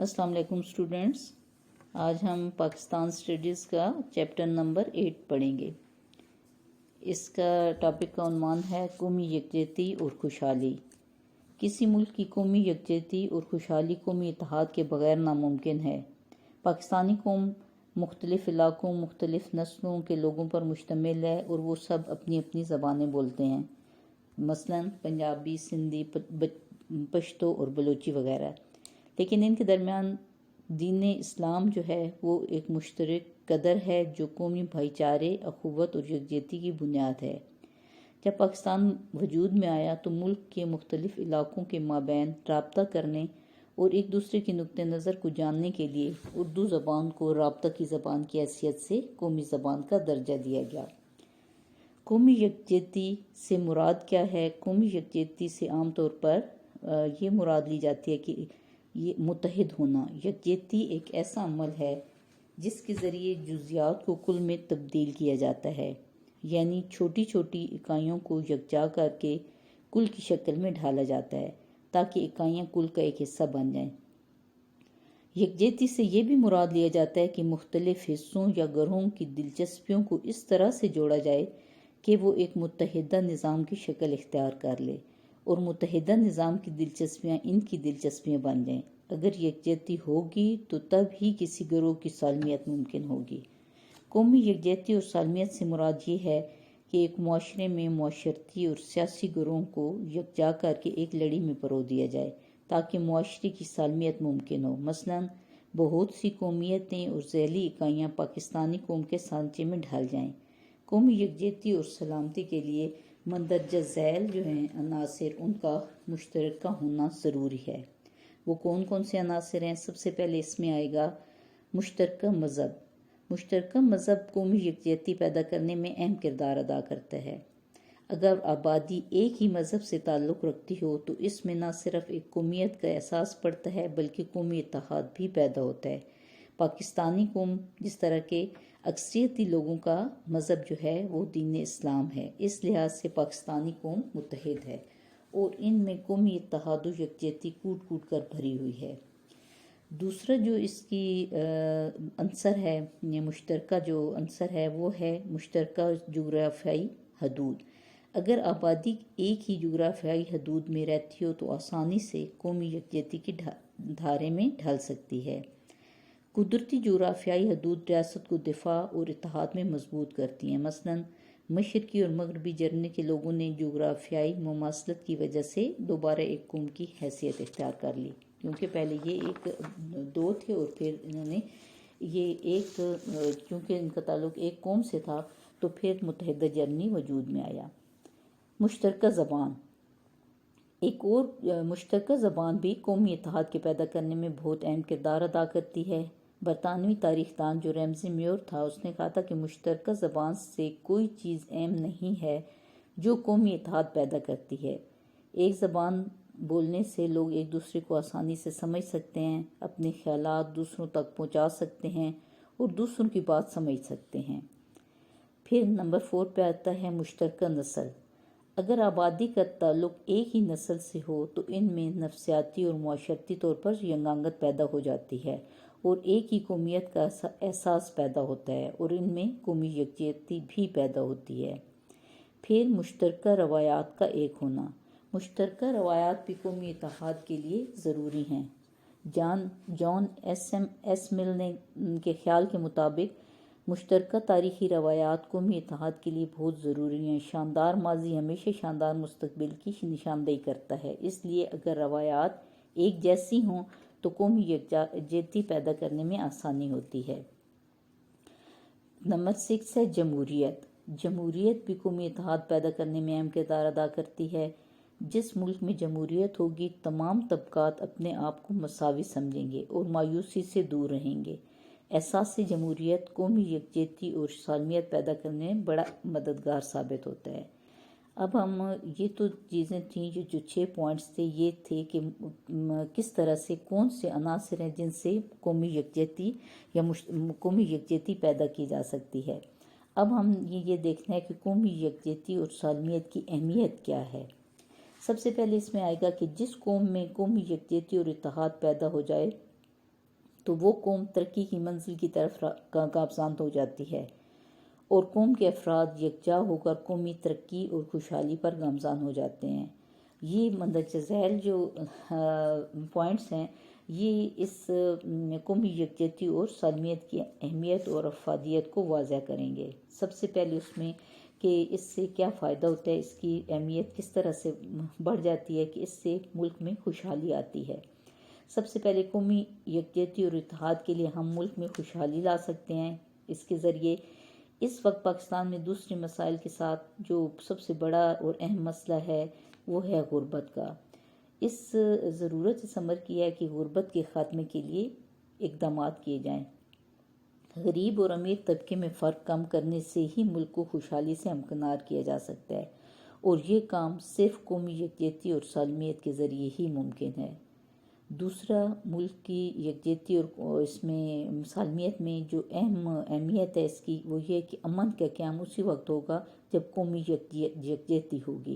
السلام علیکم اسٹوڈینٹس، آج ہم پاکستان اسٹڈیز کا چیپٹر نمبر 8 پڑھیں گے۔ اس کا ٹاپک کا عنوان ہے قومی یکجہتی اور خوشحالی۔ کسی ملک کی قومی یکجہتی اور خوشحالی قومی اتحاد کے بغیر ناممکن ہے۔ پاکستانی قوم مختلف علاقوں، مختلف نسلوں کے لوگوں پر مشتمل ہے اور وہ سب اپنی اپنی زبانیں بولتے ہیں، مثلاً پنجابی، سندھی، پشتو اور بلوچی وغیرہ، لیکن ان کے درمیان دین اسلام جو ہے وہ ایک مشترک قدر ہے جو قومی بھائی چارے، اخوت اور یکجہتی کی بنیاد ہے۔ جب پاکستان وجود میں آیا تو ملک کے مختلف علاقوں کے مابین رابطہ کرنے اور ایک دوسرے کے نقطہ نظر کو جاننے کے لیے اردو زبان کو رابطہ کی زبان کی حیثیت سے قومی زبان کا درجہ دیا گیا۔ قومی یکجہتی سے مراد کیا ہے؟ قومی یکجہتی سے عام طور پر یہ مراد لی جاتی ہے کہ یہ متحد ہونا۔ یکجہتی ایک ایسا عمل ہے جس کے ذریعے جزیات کو کل میں تبدیل کیا جاتا ہے، یعنی چھوٹی چھوٹی اکائیوں کو یکجا کر کے کل کی شکل میں ڈھالا جاتا ہے تاکہ اکائیاں کل کا ایک حصہ بن جائیں۔ یکجہتی سے یہ بھی مراد لیا جاتا ہے کہ مختلف حصوں یا گروہوں کی دلچسپیوں کو اس طرح سے جوڑا جائے کہ وہ ایک متحدہ نظام کی شکل اختیار کر لے اور متحدہ نظام کی دلچسپیاں ان کی دلچسپیاں بن جائیں۔ اگر یکجہتی ہوگی تو تب ہی کسی گروہ کی سالمیت ممکن ہوگی۔ قومی یکجہتی اور سالمیت سے مراد یہ ہے کہ ایک معاشرے میں معاشرتی اور سیاسی گروہوں کو یکجا کر کے ایک لڑی میں پرو دیا جائے تاکہ معاشرے کی سالمیت ممکن ہو۔ مثلاً بہت سی قومیتیں اور ذیلی اکائیاں پاکستانی قوم کے سانچے میں ڈھل جائیں۔ قومی یکجہتی اور سلامتی کے لیے مندرجہ ذیل جو ہیں عناصر، ان کا مشترکہ ہونا ضروری ہے۔ وہ کون کون سے عناصر ہیں؟ سب سے پہلے اس میں آئے گا مشترکہ مذہب۔ مشترکہ مذہب قومی یکجہتی پیدا کرنے میں اہم کردار ادا کرتا ہے۔ اگر آبادی ایک ہی مذہب سے تعلق رکھتی ہو تو اس میں نہ صرف ایک قومیت کا احساس پڑتا ہے بلکہ قومی اتحاد بھی پیدا ہوتا ہے۔ پاکستانی قوم جس طرح کے اکثریتی لوگوں کا مذہب جو ہے وہ دین اسلام ہے، اس لحاظ سے پاکستانی قوم متحد ہے اور ان میں قومی اتحاد و یکجہتی کوٹ کوٹ کر بھری ہوئی ہے۔ دوسرا جو اس کی عنصر ہے، مشترکہ جو عنصر ہے وہ ہے مشترکہ جغرافیائی حدود۔ اگر آبادی ایک ہی جغرافیائی حدود میں رہتی ہو تو آسانی سے قومی یکجہتی کی دھارے میں ڈھل سکتی ہے۔ قدرتی جغرافیائی حدود ریاست کو دفاع اور اتحاد میں مضبوط کرتی ہیں۔ مثلاً مشرقی اور مغربی جرمنی کے لوگوں نے جغرافیائی مماثلت کی وجہ سے دوبارہ ایک قوم کی حیثیت اختیار کر لی، کیونکہ پہلے یہ ایک دو تھے اور پھر انہوں نے یہ ایک، کیونکہ ان کا تعلق ایک قوم سے تھا تو پھر متحدہ جرمنی وجود میں آیا۔ مشترکہ زبان، ایک اور مشترکہ زبان بھی قومی اتحاد کے پیدا کرنے میں بہت اہم کردار ادا کرتی ہے۔ برطانوی تاریخ دان جو ریمزی میور تھا، اس نے کہا تھا کہ مشترکہ زبان سے کوئی چیز اہم نہیں ہے جو قومی اتحاد پیدا کرتی ہے۔ ایک زبان بولنے سے لوگ ایک دوسرے کو آسانی سے سمجھ سکتے ہیں، اپنے خیالات دوسروں تک پہنچا سکتے ہیں اور دوسروں کی بات سمجھ سکتے ہیں۔ پھر نمبر 4 پہ آتا ہے مشترکہ نسل۔ اگر آبادی کا تعلق ایک ہی نسل سے ہو تو ان میں نفسیاتی اور معاشرتی طور پر ینگانگت پیدا ہو جاتی ہے اور ایک ہی قومیت کا احساس پیدا ہوتا ہے اور ان میں قومی یکجہتی بھی پیدا ہوتی ہے۔ پھر مشترکہ روایات کا ایک ہونا۔ مشترکہ روایات بھی قومی اتحاد کے لیے ضروری ہیں۔ جان ایس مل کے خیال کے مطابق مشترکہ تاریخی روایات قومی اتحاد کے لیے بہت ضروری ہیں۔ شاندار ماضی ہمیشہ شاندار مستقبل کی نشاندہی کرتا ہے، اس لیے اگر روایات ایک جیسی ہوں تو قومی یکجہتی پیدا کرنے میں آسانی ہوتی ہے۔ نمبر 6 ہے جمہوریت۔ جمہوریت بھی قومی اتحاد پیدا کرنے میں اہم کردار ادا کرتی ہے۔ جس ملک میں جمہوریت ہوگی تمام طبقات اپنے آپ کو مساوی سمجھیں گے اور مایوسی سے دور رہیں گے۔ احساس جمہوریت قومی یکجہتی اور سالمیت پیدا کرنے میں بڑا مددگار ثابت ہوتا ہے۔ اب ہم یہ تو چیزیں تھیں جو 6 پوائنٹس تھے، یہ تھے کہ کس طرح سے کون سے عناصر ہیں جن سے قومی یکجہتی یا قومی یکجہتی پیدا کی جا سکتی ہے۔ اب ہم یہ دیکھنا ہے کہ قومی یکجہتی اور سالمیت کی اہمیت کیا ہے۔ سب سے پہلے اس میں آئے گا کہ جس قوم میں قومی یکجہتی اور اتحاد پیدا ہو جائے تو وہ قوم ترقی کی منزل کی طرف گامزن ہو جاتی ہے، اور قوم کے افراد یکجا ہو کر قومی ترقی اور خوشحالی پر گامزن ہو جاتے ہیں۔ یہ مندرجہ ذیل جو پوائنٹس ہیں، یہ اس قومی یکجہتی اور سالمیت کی اہمیت اور افادیت کو واضح کریں گے۔ سب سے پہلے اس میں کہ اس سے کیا فائدہ ہوتا ہے، اس کی اہمیت کس طرح سے بڑھ جاتی ہے کہ اس سے ملک میں خوشحالی آتی ہے۔ سب سے پہلے قومی یکجہتی اور اتحاد کے لیے ہم ملک میں خوشحالی لا سکتے ہیں۔ اس کے ذریعے اس وقت پاکستان میں دوسرے مسائل کے ساتھ جو سب سے بڑا اور اہم مسئلہ ہے وہ ہے غربت کا۔ اس ضرورت سے سمر کیا ہے کہ غربت کے خاتمے کے لیے اقدامات کیے جائیں۔ غریب اور امیر طبقے میں فرق کم کرنے سے ہی ملک کو خوشحالی سے ہمکنار کیا جا سکتا ہے، اور یہ کام صرف قومی یکجہتی اور سالمیت کے ذریعے ہی ممکن ہے۔ دوسرا، ملک کی یکجہتی اور اس میں سالمیت میں جو اہمیت ہے اس کی، وہ یہ کہ امن کا قیام اسی وقت ہوگا جب قومی یکجہتی ہوگی۔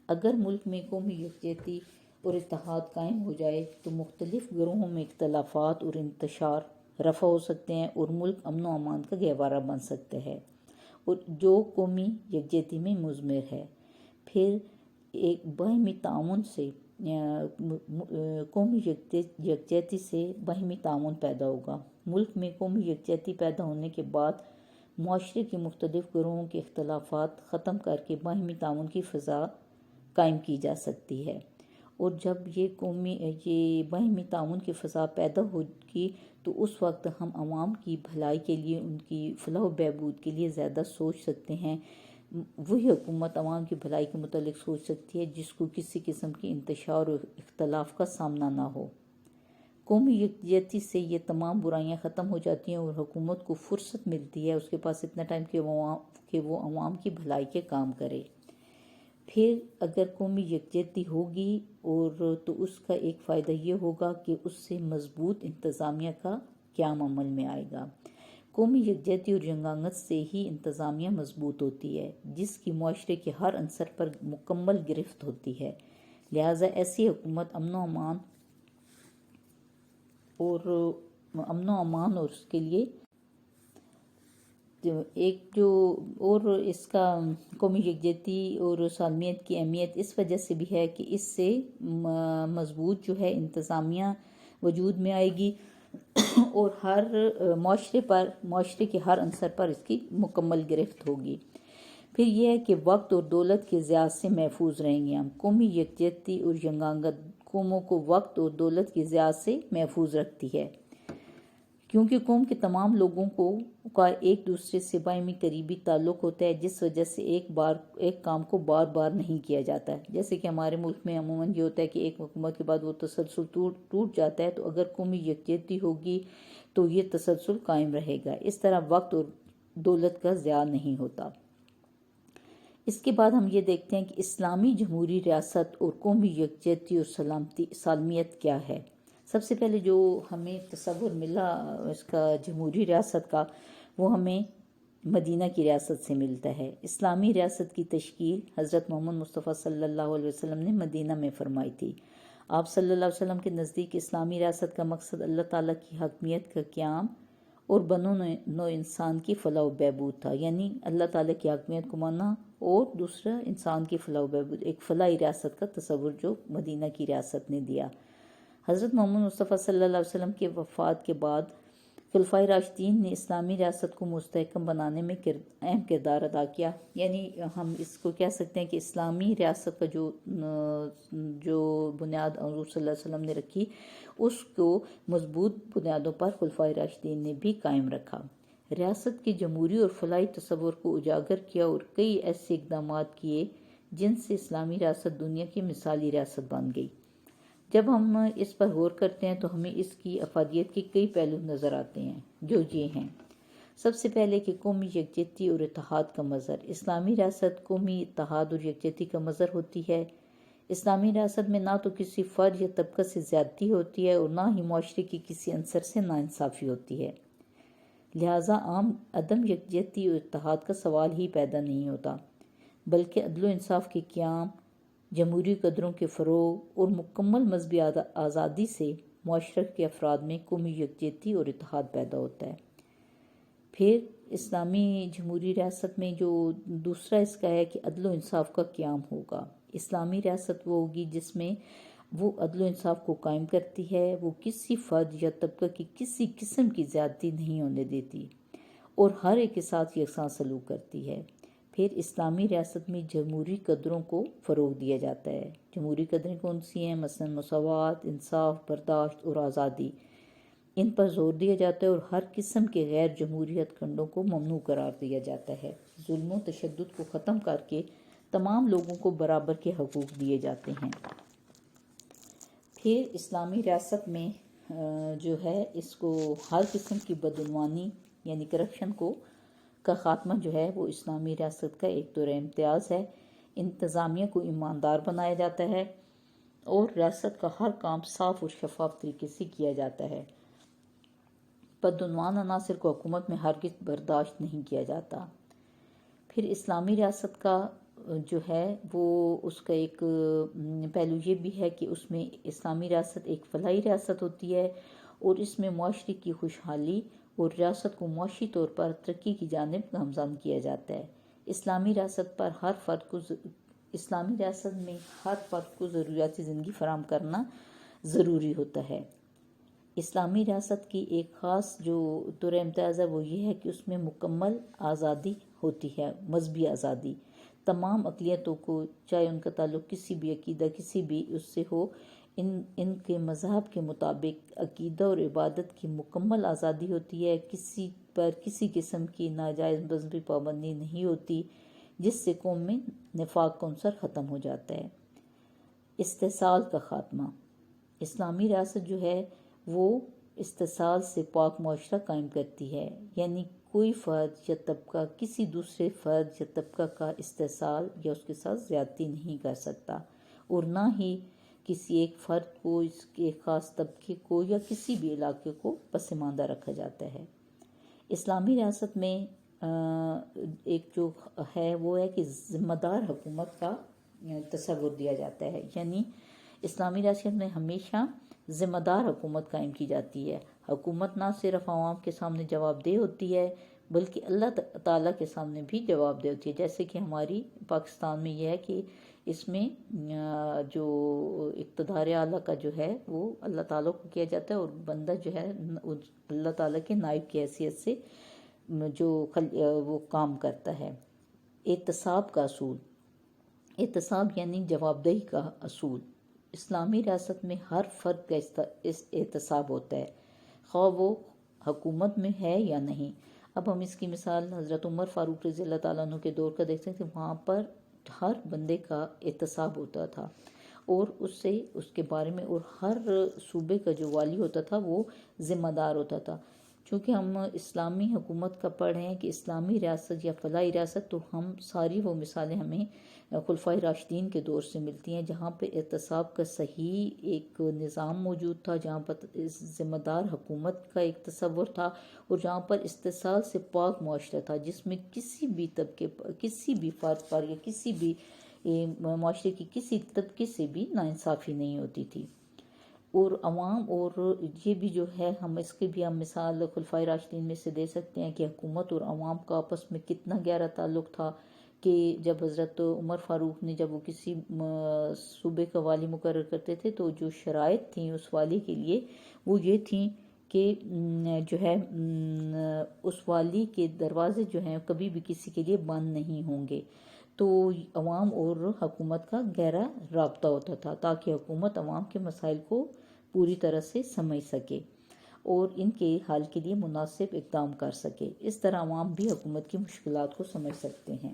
اگر ملک میں قومی یکجہتی اور اتحاد قائم ہو جائے تو مختلف گروہوں میں اختلافات اور انتشار رفع ہو سکتے ہیں، اور ملک امن و امان کا گہوارہ بن سکتا ہے، اور جو قومی یکجہتی میں مضمر ہے۔ پھر ایک باہمی تعاون سے قومی یکجہتی سے باہمی تعاون پیدا ہوگا۔ ملک میں قومی یکجہتی پیدا ہونے کے بعد معاشرے کے مختلف گروہوں کے اختلافات ختم کر کے باہمی تعاون کی فضا قائم کی جا سکتی ہے، اور جب یہ باہمی تعاون کی فضا پیدا ہوگی تو اس وقت ہم عوام کی بھلائی کے لیے، ان کی فلاح و بہبود کے لیے زیادہ سوچ سکتے ہیں۔ وہی حکومت عوام کی بھلائی کے متعلق سوچ سکتی ہے جس کو کسی قسم کی انتشار اور اختلاف کا سامنا نہ ہو۔ قومی یکجہتی سے یہ تمام برائیاں ختم ہو جاتی ہیں اور حکومت کو فرصت ملتی ہے، اس کے پاس اتنا ٹائم کہ وہ عوام کی بھلائی کے کام کرے۔ پھر اگر قومی یکجہتی ہوگی اور تو اس کا ایک فائدہ یہ ہوگا کہ اس سے مضبوط انتظامیہ کا قیام عمل میں آئے گا۔ قومی یکجہتی اور یگانگت سے ہی انتظامیہ مضبوط ہوتی ہے، جس کی معاشرے کے ہر عنصر پر مکمل گرفت ہوتی ہے۔ لہٰذا ایسی حکومت امن و امان اور اس کے لیے اور اس کا قومی یکجہتی اور سالمیت کی اہمیت اس وجہ سے بھی ہے کہ اس سے مضبوط جو ہے انتظامیہ وجود میں آئے گی، اور ہر معاشرے کے ہر عنصر پر اس کی مکمل گرفت ہوگی۔ پھر یہ ہے کہ وقت اور دولت کے ضیاع سے محفوظ رہیں گے ہم۔ قومی یکجہتی اور یگانگت قوموں کو وقت اور دولت کے ضیاع سے محفوظ رکھتی ہے، کیونکہ قوم کے تمام لوگوں کا ایک دوسرے سے باہمی قریبی تعلق ہوتا ہے، جس وجہ سے ایک کام کو بار بار نہیں کیا جاتا ہے۔ جیسے کہ ہمارے ملک میں عموماً یہ ہوتا ہے کہ ایک حکومت کے بعد وہ تسلسل ٹوٹ جاتا ہے، تو اگر قومی یکجہتی ہوگی تو یہ تسلسل قائم رہے گا۔ اس طرح وقت اور دولت کا ضیاع نہیں ہوتا۔ اس کے بعد ہم یہ دیکھتے ہیں کہ اسلامی جمہوری ریاست اور قومی یکجہتی اور سالمیت کیا ہے۔ سب سے پہلے جو ہمیں تصور ملا اس کا جمہوری ریاست کا، وہ ہمیں مدینہ کی ریاست سے ملتا ہے۔ اسلامی ریاست کی تشکیل حضرت محمد مصطفیٰ صلی اللہ علیہ وسلم نے مدینہ میں فرمائی تھی۔ آپ صلی اللہ علیہ وسلم کے نزدیک اسلامی ریاست کا مقصد اللہ تعالیٰ کی حاکمیت کا قیام اور بنو نوع انسان کی فلاح و بہبود تھا، یعنی اللہ تعالیٰ کی حاکمیت کو ماننا اور دوسرا انسان کی فلاح و بہبود، ایک فلاحی ریاست کا تصور جو مدینہ کی ریاست نے دیا۔ حضرت محمد مصطفیٰ صلی اللہ علیہ وسلم کے وفات کے بعد خلفائے راشدین نے اسلامی ریاست کو مستحکم بنانے میں اہم کردار ادا کیا، یعنی ہم اس کو کہہ سکتے ہیں کہ اسلامی ریاست کا جو بنیاد حضور صلی اللہ علیہ وسلم نے رکھی، اس کو مضبوط بنیادوں پر خلفائے راشدین نے بھی قائم رکھا۔ ریاست کے جمہوری اور فلاحی تصور کو اجاگر کیا اور کئی ایسے اقدامات کیے جن سے اسلامی ریاست دنیا کی مثالی ریاست بن گئی۔ جب ہم اس پر غور کرتے ہیں تو ہمیں اس کی افادیت کے کئی پہلو نظر آتے ہیں، جو یہ ہیں۔ سب سے پہلے کہ قومی یکجہتی اور اتحاد کا مظہر۔ اسلامی ریاست قومی اتحاد اور یکجہتی کا مظہر ہوتی ہے۔ اسلامی ریاست میں نہ تو کسی فرد یا طبقہ سے زیادتی ہوتی ہے اور نہ ہی معاشرے کی کسی عنصر سے ناانصافی ہوتی ہے۔ لہٰذا عدم یکجہتی اور اتحاد کا سوال ہی پیدا نہیں ہوتا، بلکہ عدل و انصاف کے قیام، جمہوری قدروں کے فروغ اور مکمل مذہبی آزادی سے معاشرت کے افراد میں قومی یکجہتی اور اتحاد پیدا ہوتا ہے۔ پھر اسلامی جمہوری ریاست میں جو دوسرا اس کا ہے کہ عدل و انصاف کا قیام ہوگا۔ اسلامی ریاست وہ ہوگی جس میں وہ عدل و انصاف کو قائم کرتی ہے، وہ کسی فرد یا طبقہ کی کسی قسم کی زیادتی نہیں ہونے دیتی اور ہر ایک کے ساتھ یکساں سلوک کرتی ہے۔ پھر اسلامی ریاست میں جمہوری قدروں کو فروغ دیا جاتا ہے۔ جمہوری قدریں کون سی ہیں؟ مثلا مساوات، انصاف، برداشت اور آزادی، ان پر زور دیا جاتا ہے اور ہر قسم کے غیر جمہوریت کنڈوں کو ممنوع قرار دیا جاتا ہے۔ ظلم و تشدد کو ختم کر کے تمام لوگوں کو برابر کے حقوق دیے جاتے ہیں۔ پھر اسلامی ریاست میں جو ہے اس کو ہر قسم کی بدعنوانی یعنی کرپشن کا خاتمہ جو ہے وہ اسلامی ریاست کا ایک دور امتیاز ہے۔ انتظامیہ کو ایماندار بنایا جاتا ہے اور ریاست کا ہر کام صاف اور شفاف طریقے سے کیا جاتا ہے۔ بدعنوان عناصر کو حکومت میں ہرگز برداشت نہیں کیا جاتا۔ پھر اسلامی ریاست کا جو ہے وہ اس کا ایک پہلو یہ بھی ہے کہ اس میں اسلامی ریاست ایک فلاحی ریاست ہوتی ہے اور اس میں معاشرے کی خوشحالی اور ریاست کو معاشی طور پر ترقی کی جانب گامزن کیا جاتا ہے۔ اسلامی ریاست میں ہر فرد کو ضروریات زندگی فراہم کرنا ضروری ہوتا ہے۔ اسلامی ریاست کی ایک خاص جو دور امتیاز ہے وہ یہ ہے کہ اس میں مکمل آزادی ہوتی ہے، مذہبی آزادی۔ تمام اقلیتوں کو چاہے ان کا تعلق کسی بھی عقیدہ کسی بھی اس سے ہو، ان کے مذہب کے مطابق عقیدہ اور عبادت کی مکمل آزادی ہوتی ہے۔ کسی پر کسی قسم کی ناجائز مذہبی پابندی نہیں ہوتی، جس سے قوم میں نفاق کا عنصر ختم ہو جاتا ہے۔ استحصال کا خاتمہ، اسلامی ریاست جو ہے وہ استحصال سے پاک معاشرہ قائم کرتی ہے، یعنی کوئی فرد یا طبقہ کسی دوسرے فرد یا طبقہ کا استحصال یا اس کے ساتھ زیادتی نہیں کر سکتا، اور نہ ہی کسی ایک فرد کو، اس کے خاص طبقے کو یا کسی بھی علاقے کو پسماندہ رکھا جاتا ہے۔ اسلامی ریاست میں ایک جو ہے وہ ہے کہ ذمہ دار حکومت کا تصور دیا جاتا ہے، یعنی اسلامی ریاست میں ہمیشہ ذمہ دار حکومت قائم کی جاتی ہے۔ حکومت نہ صرف عوام کے سامنے جواب دہ ہوتی ہے بلکہ اللہ تعالیٰ کے سامنے بھی جواب دہ ہوتی ہے، جیسے کہ ہماری پاکستان میں یہ ہے کہ اس میں جو اقتدار اعلیٰ کا جو ہے وہ اللہ تعالیٰ کو کیا جاتا ہے اور بندہ جو ہے اللہ تعالیٰ کے نائب کی حیثیت سے جو وہ کام کرتا ہے۔ احتساب کا اصول، احتساب یعنی جواب دہی کا اصول۔ اسلامی ریاست میں ہر فرد کا احتساب ہوتا ہے، خواہ وہ حکومت میں ہے یا نہیں۔ اب ہم اس کی مثال حضرت عمر فاروق رضی اللہ تعالیٰ عنہ کے دور کا دیکھتے ہیں کہ وہاں پر ہر بندے کا احتساب ہوتا تھا اور اس کے بارے میں، اور ہر صوبے کا جو والی ہوتا تھا وہ ذمہ دار ہوتا تھا۔ چونکہ ہم اسلامی حکومت کا پڑھ رہے ہیں کہ اسلامی ریاست یا فلاحی ریاست، تو ہم ساری وہ مثالیں ہمیں خلفائے راشدین کے دور سے ملتی ہیں، جہاں پہ احتساب کا صحیح ایک نظام موجود تھا، جہاں پر ذمہ دار حکومت کا ایک تصور تھا اور جہاں پر استحصال سے پاک معاشرہ تھا، جس میں کسی بھی طبقے پر، کسی بھی فرد پر یا کسی بھی معاشرے کی کسی طبقے سے بھی ناانصافی نہیں ہوتی تھی۔ اور عوام، اور یہ بھی جو ہے ہم اس کی بھی ہم مثال خلفائے راشدین میں سے دے سکتے ہیں کہ حکومت اور عوام کا آپس میں کتنا گہرا تعلق تھا، کہ جب حضرت عمر فاروق نے جب وہ کسی صوبے کا والی مقرر کرتے تھے تو جو شرائط تھیں اس والی کے لیے وہ یہ تھیں کہ جو ہے اس والی کے دروازے جو ہیں کبھی بھی کسی کے لیے بند نہیں ہوں گے۔ تو عوام اور حکومت کا گہرا رابطہ ہوتا تھا تاکہ حکومت عوام کے مسائل کو پوری طرح سے سمجھ سکے اور ان کے حل کے لیے مناسب اقدام کر سکے۔ اس طرح عوام بھی حکومت کی مشکلات کو سمجھ سکتے ہیں۔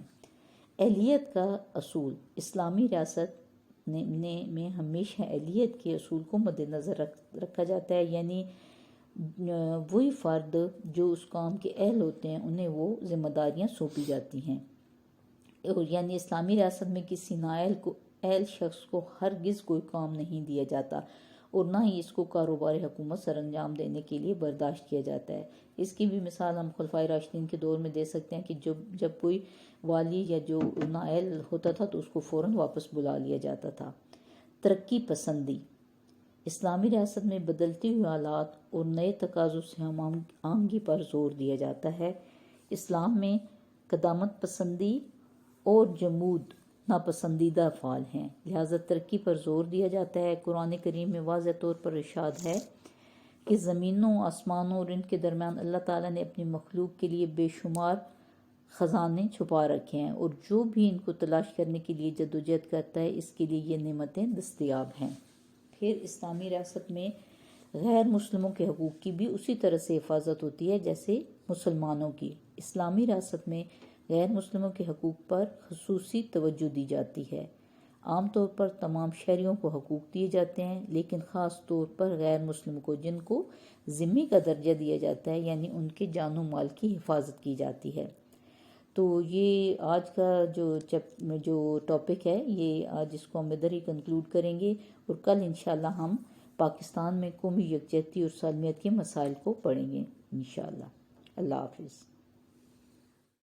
اہلیت کا اصول، اسلامی ریاست میں ہمیشہ اہلیت کے اصول کو مد نظر رکھا جاتا ہے، یعنی وہی فرد جو اس کام کے اہل ہوتے ہیں انہیں وہ ذمہ داریاں سونپی جاتی ہیں، یعنی اسلامی ریاست میں کسی نااہل شخص کو ہرگز کوئی کام نہیں دیا جاتا اور نہ ہی اس کو کاروبار حکومت سر انجام دینے کے لیے برداشت کیا جاتا ہے۔ اس کی بھی مثال ہم خلفائے راشدین کے دور میں دے سکتے ہیں کہ جب کوئی والی یا جو نااہل ہوتا تھا تو اس کو فوراً واپس بلا لیا جاتا تھا۔ ترقی پسندی، اسلامی ریاست میں بدلتی ہوئی حالات اور نئے تقاضوں سے ہم آہنگی پر زور دیا جاتا ہے۔ اسلام میں قدامت پسندی اور جمود ناپسندیدہ افعال ہیں، لہذا ترقی پر زور دیا جاتا ہے۔ قرآن کریم میں واضح طور پر ارشاد ہے کہ زمینوں، آسمانوں اور ان کے درمیان اللہ تعالیٰ نے اپنی مخلوق کے لیے بے شمار خزانے چھپا رکھے ہیں، اور جو بھی ان کو تلاش کرنے کے لیے جدوجہد کرتا ہے اس کے لیے یہ نعمتیں دستیاب ہیں۔ پھر اسلامی ریاست میں غیر مسلموں کے حقوق کی بھی اسی طرح سے حفاظت ہوتی ہے جیسے مسلمانوں کی۔ اسلامی ریاست میں غیر مسلموں کے حقوق پر خصوصی توجہ دی جاتی ہے۔ عام طور پر تمام شہریوں کو حقوق دیے جاتے ہیں، لیکن خاص طور پر غیر مسلم کو، جن کو ذمہ کا درجہ دیا جاتا ہے، یعنی ان کے جان و مال کی حفاظت کی جاتی ہے۔ تو یہ آج کا جو ٹاپک ہے، یہ آج اس کو ہم ادھر ہی کنکلوڈ کریں گے، اور کل انشاءاللہ ہم پاکستان میں قومی یکجہتی اور سالمیت کے مسائل کو پڑھیں گے انشاءاللہ۔ اللہ حافظ۔